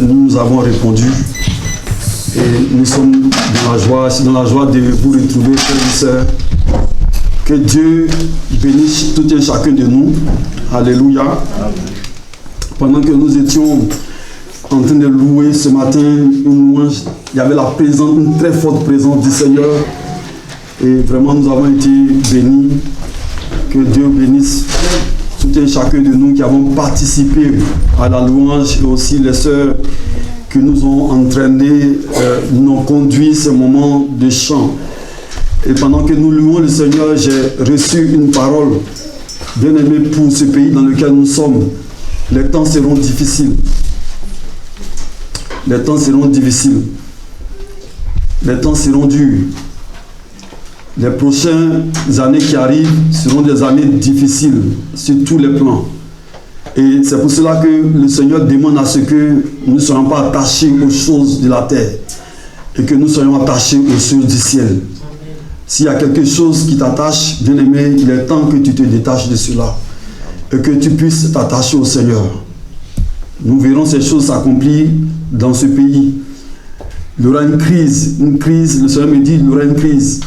nous avons répondu. Et nous sommes dans la joie de vous retrouver, frères et sœurs. Que Dieu bénisse tout et chacun de nous. Alléluia. Pendant que nous étions en train de louer ce matin une louange, il y avait une très forte présence du Seigneur. Et vraiment, nous avons été bénis. Que Dieu bénisse tout et chacun de nous qui avons participé à la louange et aussi les sœurs qui nous ont entraînés, nous ont conduit ce moment de chant. Et pendant que nous louons le Seigneur, j'ai reçu une parole bien aimée pour ce pays dans lequel nous sommes. Les temps seront difficiles. Les temps seront difficiles. Les temps seront durs. Les prochaines années qui arrivent seront des années difficiles sur tous les plans. Et c'est pour cela que le Seigneur demande à ce que nous ne soyons pas attachés aux choses de la terre et que nous soyons attachés aux choses du ciel. S'il y a quelque chose qui t'attache, bien-aimé, il est temps que tu te détaches de cela et que tu puisses t'attacher au Seigneur. Nous verrons ces choses s'accomplir dans ce pays. Il y aura une crise, le Seigneur me dit, il y aura une crise.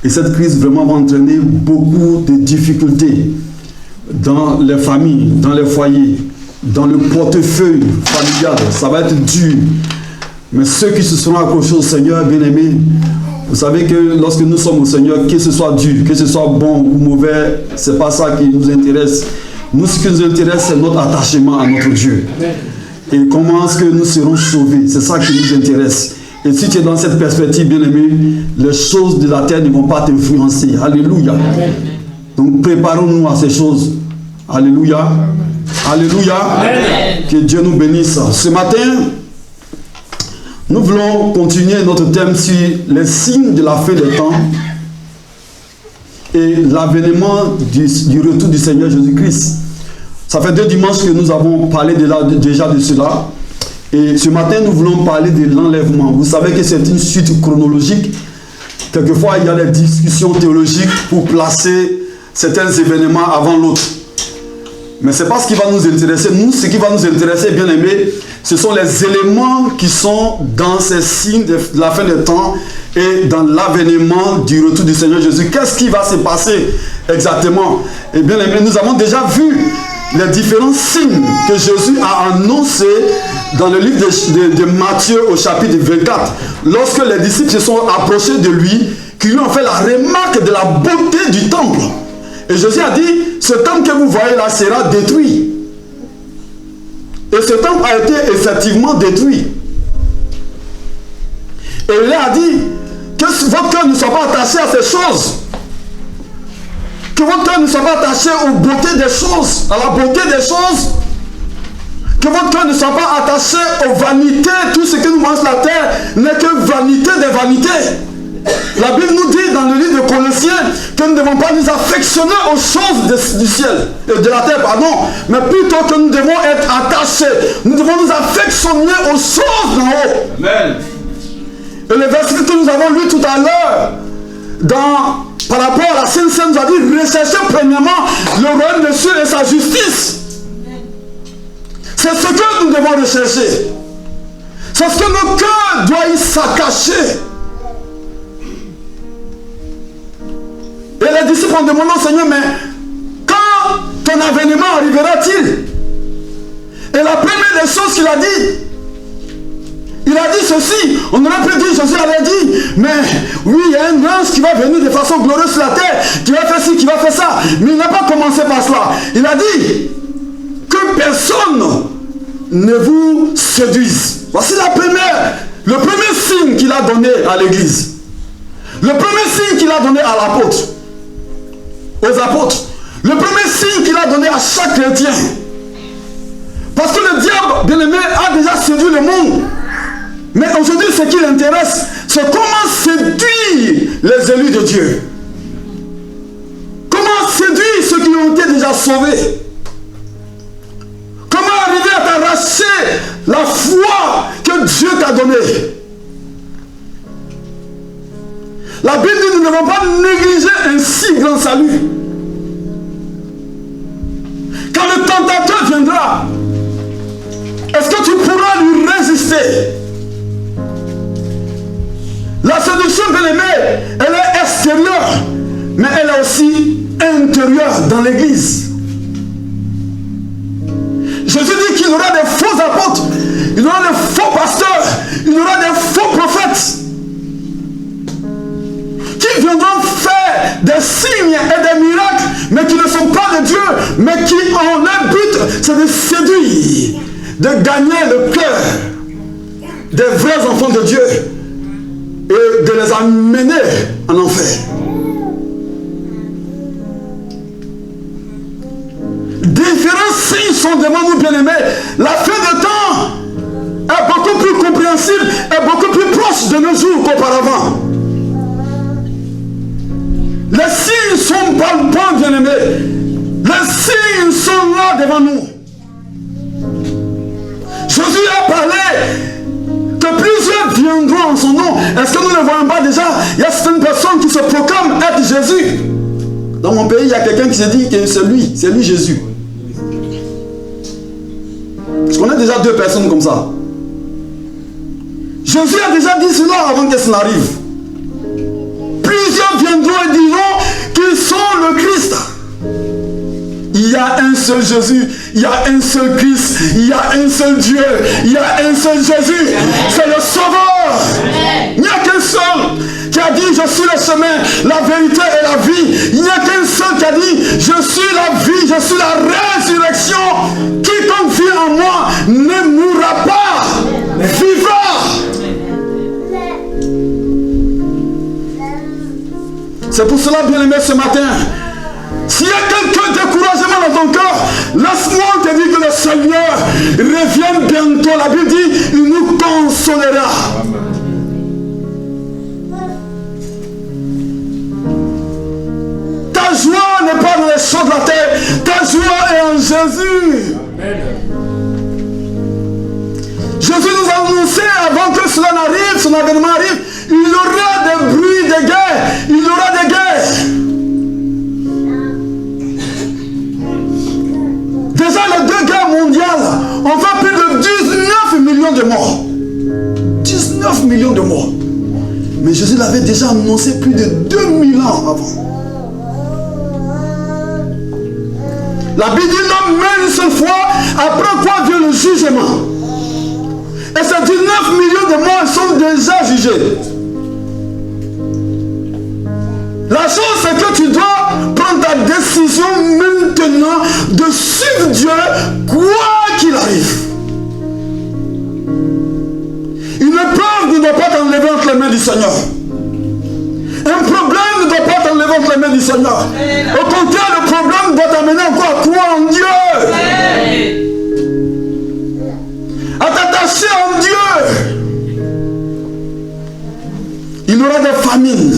Et cette crise vraiment va entraîner beaucoup de difficultés dans les familles, dans les foyers, dans le portefeuille familial. Ça va être dur. Mais ceux qui se seront accrochés au Seigneur, bien-aimés, vous savez que lorsque nous sommes au Seigneur, que ce soit dur, que ce soit bon ou mauvais, ce n'est pas ça qui nous intéresse. Nous, ce qui nous intéresse, c'est notre attachement à notre Dieu. Et comment est-ce que nous serons sauvés? C'est ça qui nous intéresse. Et si tu es dans cette perspective, bien-aimé, les choses de la terre ne vont pas t'influencer. Alléluia. Donc préparons-nous à ces choses. Alléluia. Alléluia. Amen. Que Dieu nous bénisse. Ce matin, nous voulons continuer notre thème sur les signes de la fin des temps et l'avènement du retour du Seigneur Jésus-Christ. Ça fait 2 dimanches que nous avons parlé déjà de cela. Et ce matin, nous voulons parler de l'enlèvement. Vous savez que c'est une suite chronologique. Quelquefois, il y a des discussions théologiques pour placer certains événements avant l'autre. Mais ce n'est pas ce qui va nous intéresser. Nous, ce qui va nous intéresser, bien aimé, ce sont les éléments qui sont dans ces signes de la fin des temps et dans l'avènement du retour du Seigneur Jésus. Qu'est-ce qui va se passer exactement? Et bien aimé, nous avons déjà vu les différents signes que Jésus a annoncés dans le livre de Matthieu au chapitre 24. Lorsque les disciples se sont approchés de lui, qui lui ont fait la remarque de la beauté du temple. Et Jésus a dit, ce temple que vous voyez là sera détruit. Et ce temple a été effectivement détruit. Et il a dit que votre cœur ne soit pas attaché à ces choses. Que votre cœur ne soit pas attaché aux beautés des choses, à la beauté des choses. Que votre cœur ne soit pas attaché aux vanités. Tout ce que nous mange la terre n'est que vanité des vanités. La Bible nous dit dans le livre de Colossiens que nous ne devons pas nous affectionner aux choses du ciel, de la terre, pardon, mais plutôt que nous devons être attachés. Nous devons nous affectionner aux choses d'en haut. Amen. Et le verset que nous avons lu tout à l'heure, par rapport à la Sainte Seine, nous a dit, recherchez premièrement le royaume des cieux et sa justice. C'est ce que nous devons rechercher. C'est ce que nos cœurs doivent s'accacher. Et les disciples ont demandé au Seigneur, mais quand ton avènement arrivera-t-il? Et la première des choses qu'il a dit, il a dit ceci. On aurait pu dire, Jésus avait dit, mais oui, il y a un prince qui va venir de façon glorieuse sur la terre, qui va faire ci, qui va faire ça. Mais il n'a pas commencé par cela. Il a dit que personne ne vous séduise. Voici le premier signe qu'il a donné à l'église. Le premier signe qu'il a donné à l'apôtre. Aux apôtres. Le premier signe qu'il a donné à chaque chrétien. Parce que le diable, bien aimé, a déjà séduit le monde. Mais aujourd'hui, ce qui l'intéresse, c'est comment séduire les élus de Dieu. Comment séduire ceux qui ont été déjà sauvés. Comment arriver à t'arracher la foi que Dieu t'a donnée. La Bible dit que nous ne devons pas négliger un si grand salut. Quand le tentateur viendra, est-ce que tu pourras lui résister? résister. La séduction, bien aimée, elle est extérieure, mais elle est aussi intérieure dans l'église. Jésus dit qu'il y aura des faux apôtres, il y aura des faux pasteurs, il y aura des faux prophètes qui viendront faire des signes et des miracles, mais qui ne sont pas de Dieu, mais qui ont leur but, c'est de séduire, de gagner le cœur des vrais enfants de Dieu et de les amener en enfer. Différents signes sont devant nous, bien-aimés. La fin de temps est beaucoup plus compréhensible et beaucoup plus proche de nos jours qu'auparavant. Les signes sont palpants, bien-aimés. Les signes sont là devant nous. Jésus a parlé que plusieurs viendront en son nom. Est-ce que nous ne voyons pas déjà? Il y a certaines personnes qui se proclament être Jésus. Dans mon pays, il y a quelqu'un qui se dit que c'est lui Jésus. Je connais déjà 2 personnes comme ça. Jésus a déjà dit cela avant que ça n'arrive. Plusieurs viendront et diront qu'ils sont le Christ. Il y a un seul Jésus, il y a un seul Christ, il y a un seul Dieu, il y a un seul Jésus. C'est le Sauveur. Il n'y a qu'un seul qui a dit je suis le chemin, la vérité et la vie. Il n'y a qu'un seul qui a dit je suis la vie, je suis la résurrection. Quiconque vit en moi ne mourra pas, vivra. C'est pour cela, bien-aimé, ce matin, s'il y a quelqu'un découragement dans ton cœur, laisse-moi te dire que le Seigneur revient bientôt. La Bible dit, il nous consolera. Ta joie n'est pas dans les choses de la terre, ta joie est en Jésus. Jésus nous a annoncé avant que cela n'arrive, son avènement arrive, il y aura des bruits de guerre, il y aura des guerres. Déjà les 2 guerres mondiales ont fait plus de 19 millions de morts. 19 millions de morts. Mais Jésus l'avait déjà annoncé plus de 2000 ans avant. La Bible dit l'homme meurt une seule fois, après quoi vient le jugement. Et ces 19 millions de morts sont déjà jugés. La chose c'est que tu dois prendre ta décision maintenant de suivre Dieu quoi qu'il arrive. Une épreuve ne doit pas t'enlever entre les mains du Seigneur. Un problème ne doit pas t'enlever entre les mains du Seigneur. Au contraire, le problème doit t'amener encore à croire en Dieu. À t'attacher en Dieu. Il y aura des famines.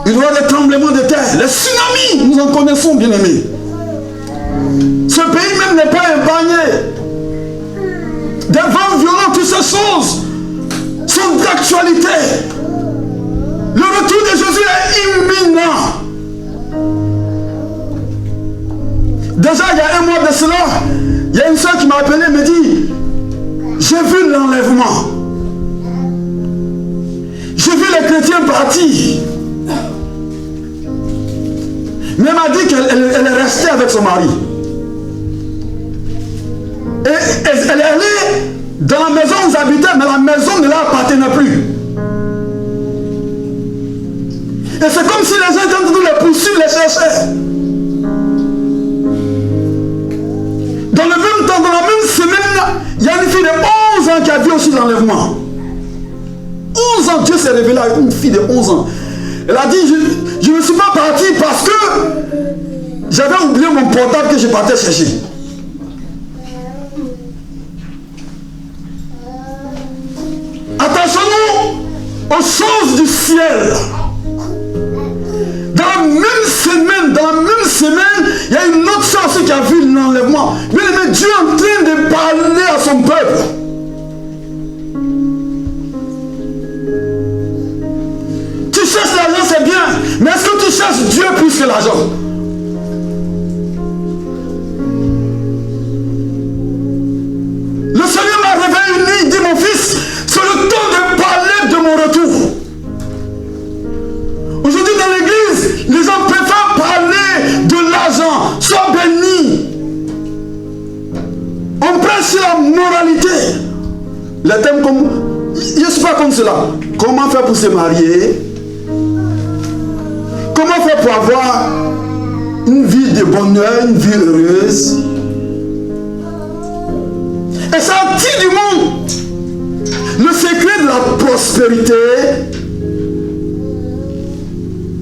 Il y aura des tremblements de terre, les tsunamis, nous en connaissons, bien aimés. Ce pays même n'est pas épargné. Des vents violents, toutes ces choses sont d'actualité. Le retour de Jésus est imminent. Déjà, il y a un mois de cela, il y a une soeur qui m'a appelé et me dit, j'ai vu l'enlèvement. J'ai vu les chrétiens partir. Mais elle m'a dit qu'elle est restée avec son mari. Et elle est allée dans la maison où ils habitaient, mais la maison ne leur appartenait plus. Et c'est comme si les gens étaient en train de les poursuivre, les chercher. Dans le même temps, dans la même semaine, il y a une fille de 11 ans qui a vu aussi l'enlèvement. 11 ans, Dieu s'est révélé à une fille de 11 ans. Elle a dit, je ne suis pas parti parce que j'avais oublié mon portable que je partais chercher. Attachons-nous aux choses du ciel. Dans la même semaine, il y a une autre chose qui a vu l'enlèvement. Mais Dieu est en train de parler à son peuple. Tu cherches l'argent, c'est bien. Mais est-ce que tu cherches Dieu plus que l'argent? Le Seigneur m'a réveillé une nuit, il dit, mon fils, moralité. Les thèmes comme... Je ne suis pas comme cela. Comment faire pour se marier? Comment faire pour avoir une vie de bonheur, une vie heureuse? Et ça attire du monde. Le secret de la prospérité,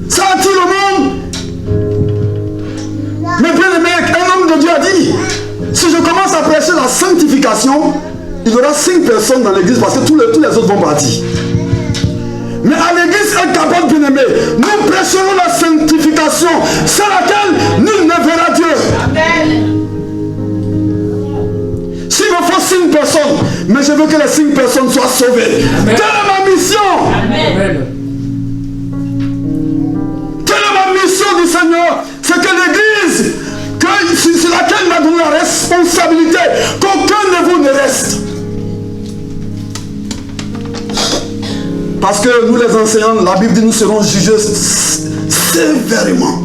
ça attire le monde. Mais bien aimé, un homme de Dieu a dit, si je commence à prêcher la sanctification, il y aura 5 personnes dans l'église parce que tous les autres vont partir. Mais à l'église incapable, bien aimé, nous prêcherons la sanctification, sans laquelle nul ne verra Dieu. Amen. S'il me faut 5 personnes, mais je veux que les 5 personnes soient sauvées. Amen. Telle est ma mission. Amen. Telle est ma mission du Seigneur. C'est que l'église, sur laquelle il m'a donné la responsabilité, qu'aucun de vous ne reste. Parce que nous les enseignants, la Bible dit nous serons jugés sévèrement.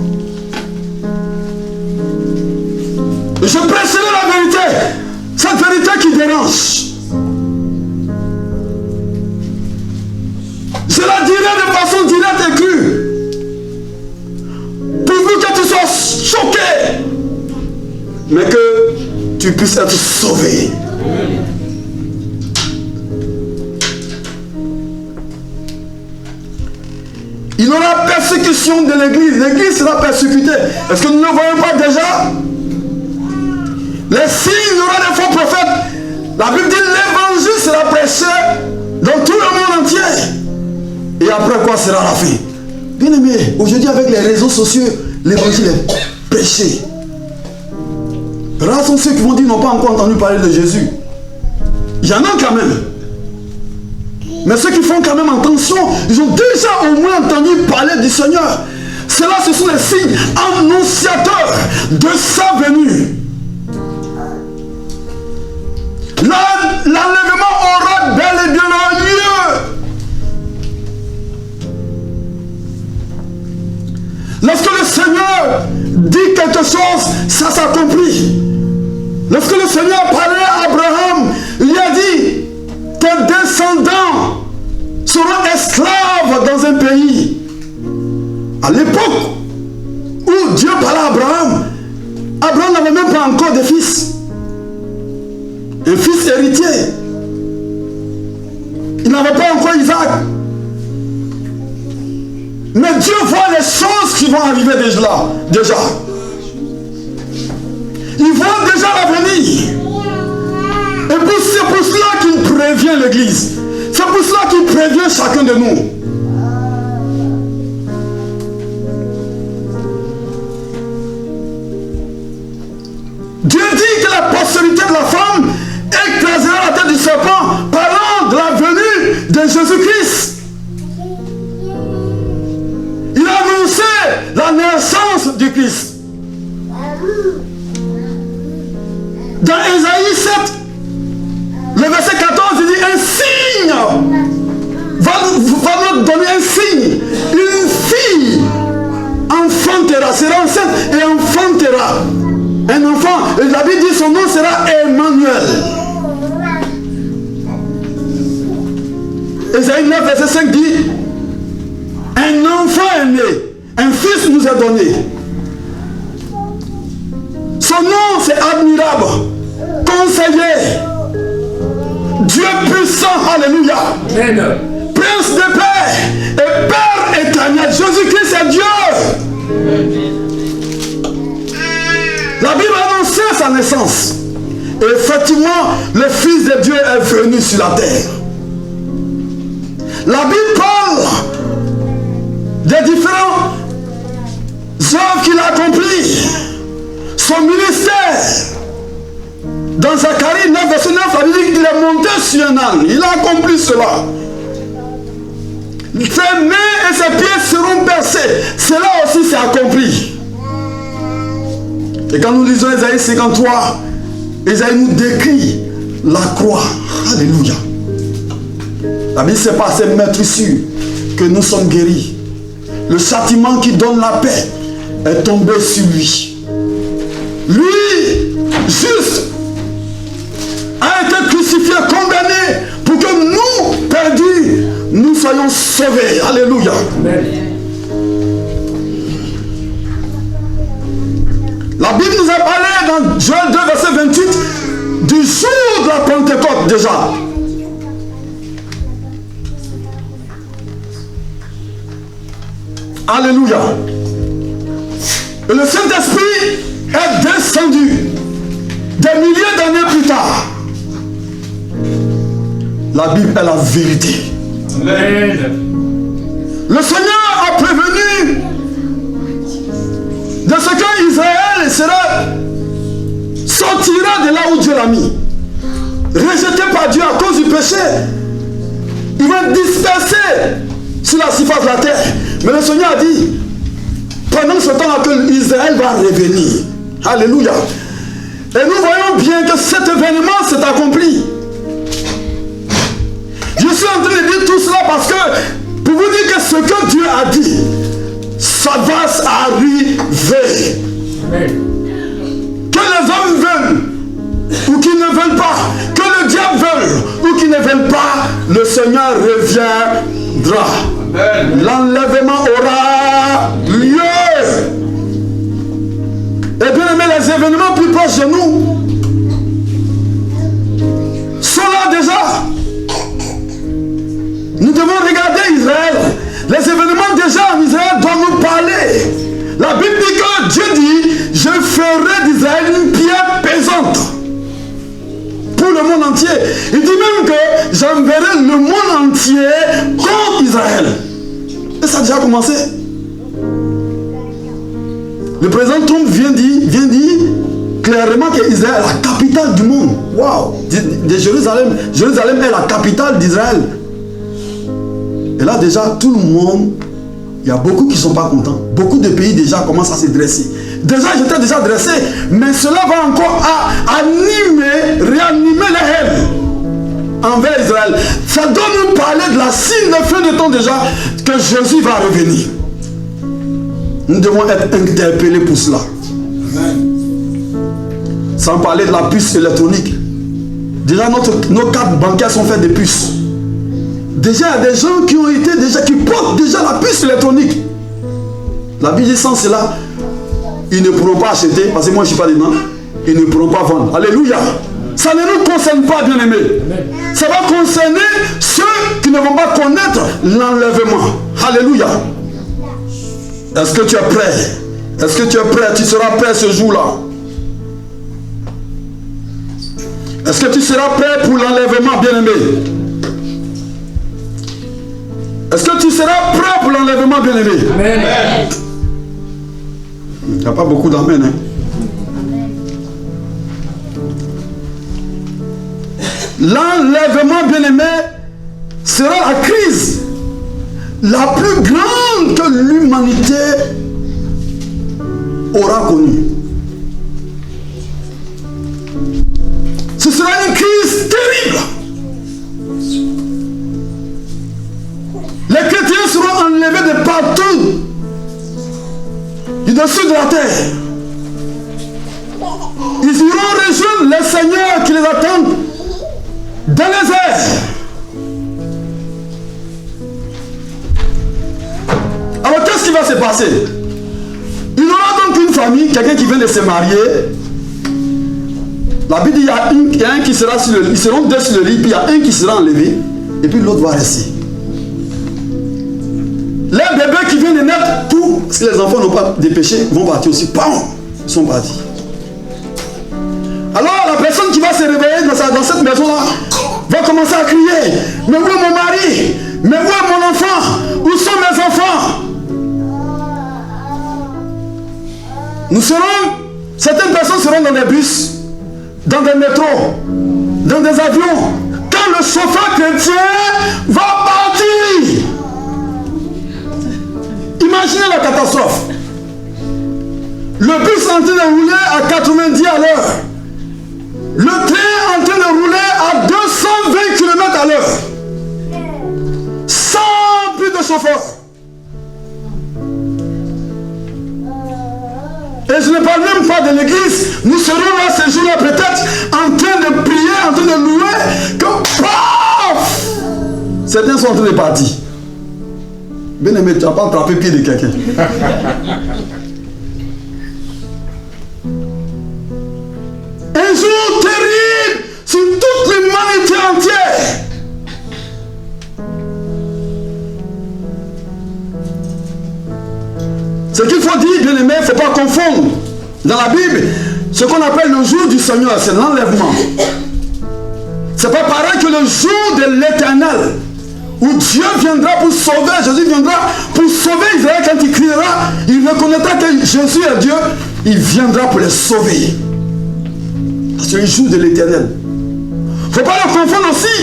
Je prêcherai la vérité. Cette vérité qui dérange. Je la dirai de façon directe et crue. Pourvu que tu sois choqué, mais que tu puisses être sauvé. Il y aura persécution de l'église. L'église sera persécutée. Est-ce que nous ne voyons pas déjà? Les signes, il y aura des faux prophètes. La Bible dit l'évangile sera prêché dans tout le monde entier. Et après quoi sera la fin? Bien aimé, aujourd'hui avec les réseaux sociaux, l'évangile est prêché. Rares sont ceux qui vont dire qu'ils n'ont pas encore entendu parler de Jésus. Il y en a quand même. Mais ceux qui font quand même attention, ils ont déjà au moins entendu parler du Seigneur. Cela, ce sont les signes annonciateurs de sa venue. L'enlèvement aura bel et bien lieu. Lorsque le Seigneur dit quelque chose, ça s'accomplit. Lorsque le Seigneur parlait à Abraham, il lui a dit, tes descendants seront esclaves dans un pays. À l'époque où Dieu parlait à Abraham, Abraham n'avait même pas encore de fils. Un fils héritier. Il n'avait pas encore Isaac. Mais Dieu voit les choses qui vont arriver déjà. Il voit déjà l'avenir. Et c'est pour cela qu'il prévient l'église. C'est pour cela qu'il prévient chacun de nous. Dieu dit que la postérité de la femme écrasera la tête du serpent, parlant de la venue de Jésus-Christ. Il a annoncé la naissance du Christ. Dans Ésaïe 7, le verset 14, il dit un signe va nous donner un signe. Une fille enfantera, sera enceinte et enfantera un enfant. Et la Bible dit son nom sera Emmanuel. Ésaïe 9, verset 5 dit un enfant est né, un fils nous est donné. Son nom c'est admirable, conseiller, Dieu puissant, alléluia. Amen. Prince de paix et Père éternel. Jésus-Christ est Dieu. Amen. La Bible a annoncé sa naissance. Et effectivement, le Fils de Dieu est venu sur la terre. La Bible parle des différentes œuvres qu'il a accomplies. Son ministère. Dans Zacharie 9, verset 9, la Bible dit qu'il est monté sur un âne. Il a accompli cela. Ses mains et ses pieds seront percés. Cela aussi s'est accompli. Et quand nous lisons Ésaïe 53, Ésaïe nous décrit la croix. Alléluia. La Bible c'est par ses meurtrissures que nous sommes guéris. Le châtiment qui donne la paix est tombé sur lui. Lui, juste, a été seront sauvés. Alléluia. Amen. La Bible nous a parlé dans Joël 2, verset 28, du jour de la Pentecôte déjà. Alléluia. Et le Saint-Esprit est descendu des milliers d'années plus tard. La Bible est la vérité. Amen. Le Seigneur a prévenu de ce que Israël sortira de là où Dieu l'a mis. Rejeté par Dieu à cause du péché. Il va disperser sur la surface de la terre. Mais le Seigneur a dit, pendant ce temps-là, que Israël va revenir. Alléluia. Et nous voyons bien que cet événement s'est accompli. Je suis en train de dire tout cela parce que, pour vous dire que ce que Dieu a dit, ça va arriver. Amen. Que les hommes veulent ou qu'ils ne veulent pas, que le diable veuille ou qu'ils ne veulent pas, le Seigneur reviendra. L'enlèvement aura lieu. Et bien aimé, les événements plus proches de nous sont là déjà. Nous devons regarder Israël. Les événements déjà en Israël doivent nous parler. La Bible dit que Dieu dit, je ferai d'Israël une pierre pesante pour le monde entier. Il dit même que j'enverrai le monde entier contre Israël. Et ça a déjà commencé. Le président Trump vient dire clairement qu'Israël est la capitale du monde. Waouh! De Jérusalem. Jérusalem est la capitale d'Israël. Et là déjà, tout le monde, il y a beaucoup qui ne sont pas contents. Beaucoup de pays déjà commencent à se dresser. Déjà, j'étais déjà dressé, mais cela va encore réanimer la haine envers Israël. Ça doit nous parler de la signe de fin de temps déjà, que Jésus va revenir. Nous devons être interpellés pour cela. Amen. Sans parler de la puce électronique. Déjà, nos cartes bancaires sont faites de puces. Déjà, il y a des gens qui ont été qui portent déjà la puce électronique. La Bible dit sans cela, ils ne pourront pas acheter, parce que moi je ne suis pas dedans, ils ne pourront pas vendre. Alléluia. Ça ne nous concerne pas, bien aimé. Ça va concerner ceux qui ne vont pas connaître l'enlèvement. Alléluia. Est-ce que tu es prêt? Est-ce que tu es prêt? Tu seras prêt ce jour-là? Est-ce que tu seras prêt pour l'enlèvement, bien aimé? Est-ce que tu seras prêt pour l'enlèvement, bien-aimé? Amen. Il n'y a pas beaucoup d'amen. Hein? L'enlèvement, bien-aimé, sera la crise la plus grande que l'humanité aura connue. Ce sera une crise terrible. Les chrétiens seront enlevés de partout, du dessus de la terre. Ils iront rejoindre les seigneurs qui les attendent dans les airs. Alors qu'est-ce qui va se passer? Il y aura donc une famille, quelqu'un qui vient de se marier. La Bible dit il y a un qui sera sur le lit, ils seront deux sur le lit, puis il y a un qui sera enlevé, et puis l'autre va rester. Les bébés qui viennent de naître, tout, parce que les enfants n'ont pas de péché, vont partir aussi. Bam! Ils sont partis. Alors la personne qui va se réveiller dans cette maison-là va commencer à crier. Mais où est mon mari? Mais où est mon enfant? Où sont mes enfants? Certaines personnes seront dans des bus, dans des métros, dans des avions. Quand le chauffeur chrétien va partir, imaginez la catastrophe. Le bus est en train de rouler à 90 à l'heure. Le train est en train de rouler à 220 km à l'heure. Sans plus de chauffeur. Et je ne parle même pas de l'église. Nous serons là ce jour-là peut-être en train de prier, en train de louer. Que paf! Certains sont en train de partir. Bien aimé, tu n'as pas attrapé le pied de quelqu'un. Un jour terrible sur toute l'humanité entière. Ce qu'il faut dire, bien aimé, il ne faut pas confondre. Dans la Bible, ce qu'on appelle le jour du Seigneur, c'est l'enlèvement. C'est pas pareil que le jour de l'Éternel, où Dieu viendra pour sauver, Jésus viendra pour sauver Israël. Quand il criera, il reconnaîtra que Jésus est Dieu, il viendra pour les sauver. C'est le jour de l'Éternel. Il ne faut pas le confondre aussi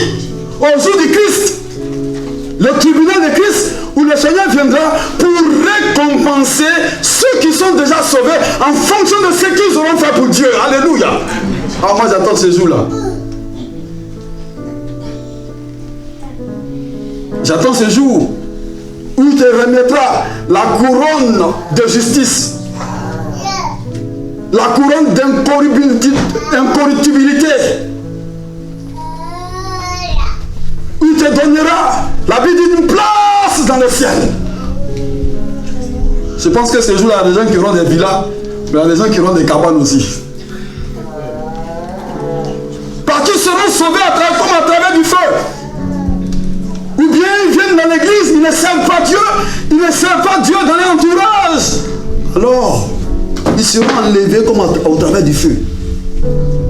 au jour du Christ, le tribunal de Christ, où le Seigneur viendra pour récompenser ceux qui sont déjà sauvés en fonction de ce qu'ils auront fait pour Dieu. Alléluia. Ah, moi j'attends ce jour-là. J'attends ce jour où il te remettra la couronne de justice, la couronne d'incorruptibilité, où il te donnera la vie d'une place dans le ciel. Je pense que ce jour-là, il y a des gens qui auront des villas, mais il y a des gens qui auront des cabanes aussi. Parce qu'ils seront sauvés comme à travers du feu. Ou bien ils viennent dans l'église, ils ne servent pas Dieu, ils ne servent pas Dieu dans leur entourage. Alors, ils seront enlevés comme au travers du feu.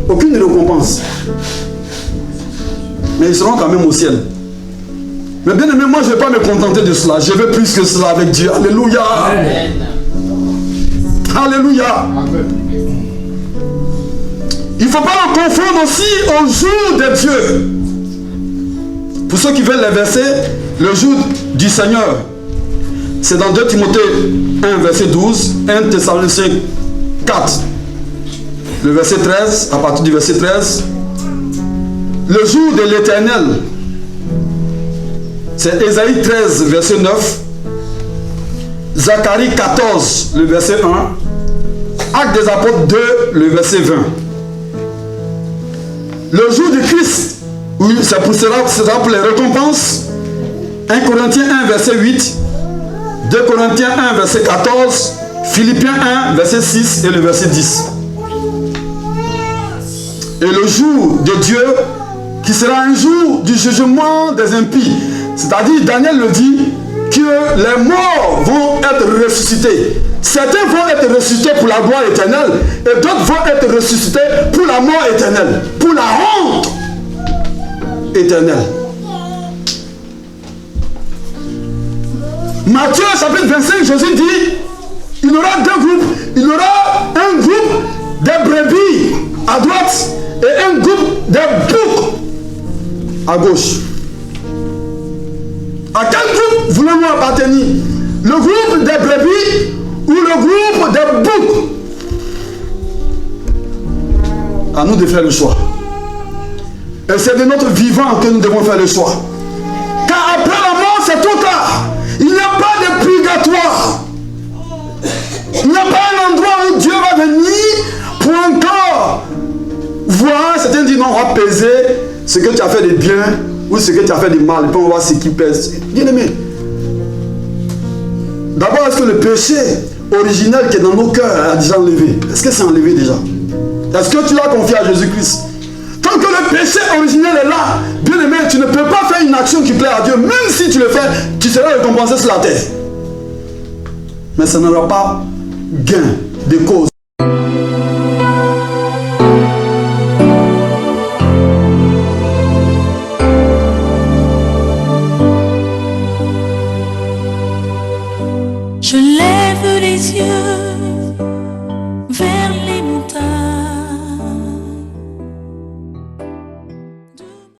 Aucune récompense. Mais ils seront quand même au ciel. Mais bien aimé, moi je ne vais pas me contenter de cela. Je veux plus que cela avec Dieu. Alléluia. Amen. Alléluia. Amen. Il ne faut pas le confondre aussi au jour de Dieu. Pour ceux qui veulent les versets, le jour du Seigneur, c'est dans 2 Timothée 1, verset 12, 1 Thessaloniciens 4, le verset 13, à partir du verset 13. Le jour de l'Éternel, c'est Ésaïe 13, verset 9, Zacharie 14, le verset 1, Actes des Apôtres 2, le verset 20. Le jour du Christ, oui, ça sera pour les récompenses. 1 Corinthiens 1, verset 8, 2 Corinthiens 1, verset 14, Philippiens 1, verset 6 et le verset 10. Et le jour de Dieu, qui sera un jour du jugement des impies. C'est-à-dire, Daniel le dit, que les morts vont être ressuscités. Certains vont être ressuscités pour la gloire éternelle, et d'autres vont être ressuscités pour la mort éternelle, pour la honte éternelle. Matthieu chapitre 25, Jésus dit, il y aura deux groupes. Il y aura un groupe des brebis à droite et un groupe des boucs à gauche. À quel groupe voulons-nous appartenir? Le groupe des brebis ou le groupe des boucs? À nous de faire le choix. Et c'est de notre vivant que nous devons faire le choix. Car après la mort, c'est trop tard. Il n'y a pas de purgatoire. Il n'y a pas un endroit où Dieu va venir pour encore voir. Certains disent non, on va peser ce que tu as fait de bien ou ce que tu as fait de mal. Et puis on va voir ce qui pèse. Bien aimé. D'abord, est-ce que le péché originel qui est dans nos cœurs a déjà enlevé? Est-ce que c'est enlevé déjà? Est-ce que tu l'as confié à Jésus-Christ? Tant que le péché originel est là, bien aimé, tu ne peux pas faire une action qui plaît à Dieu. Même si tu le fais, tu seras récompensé sur la terre. Mais ça n'aura pas gain de cause.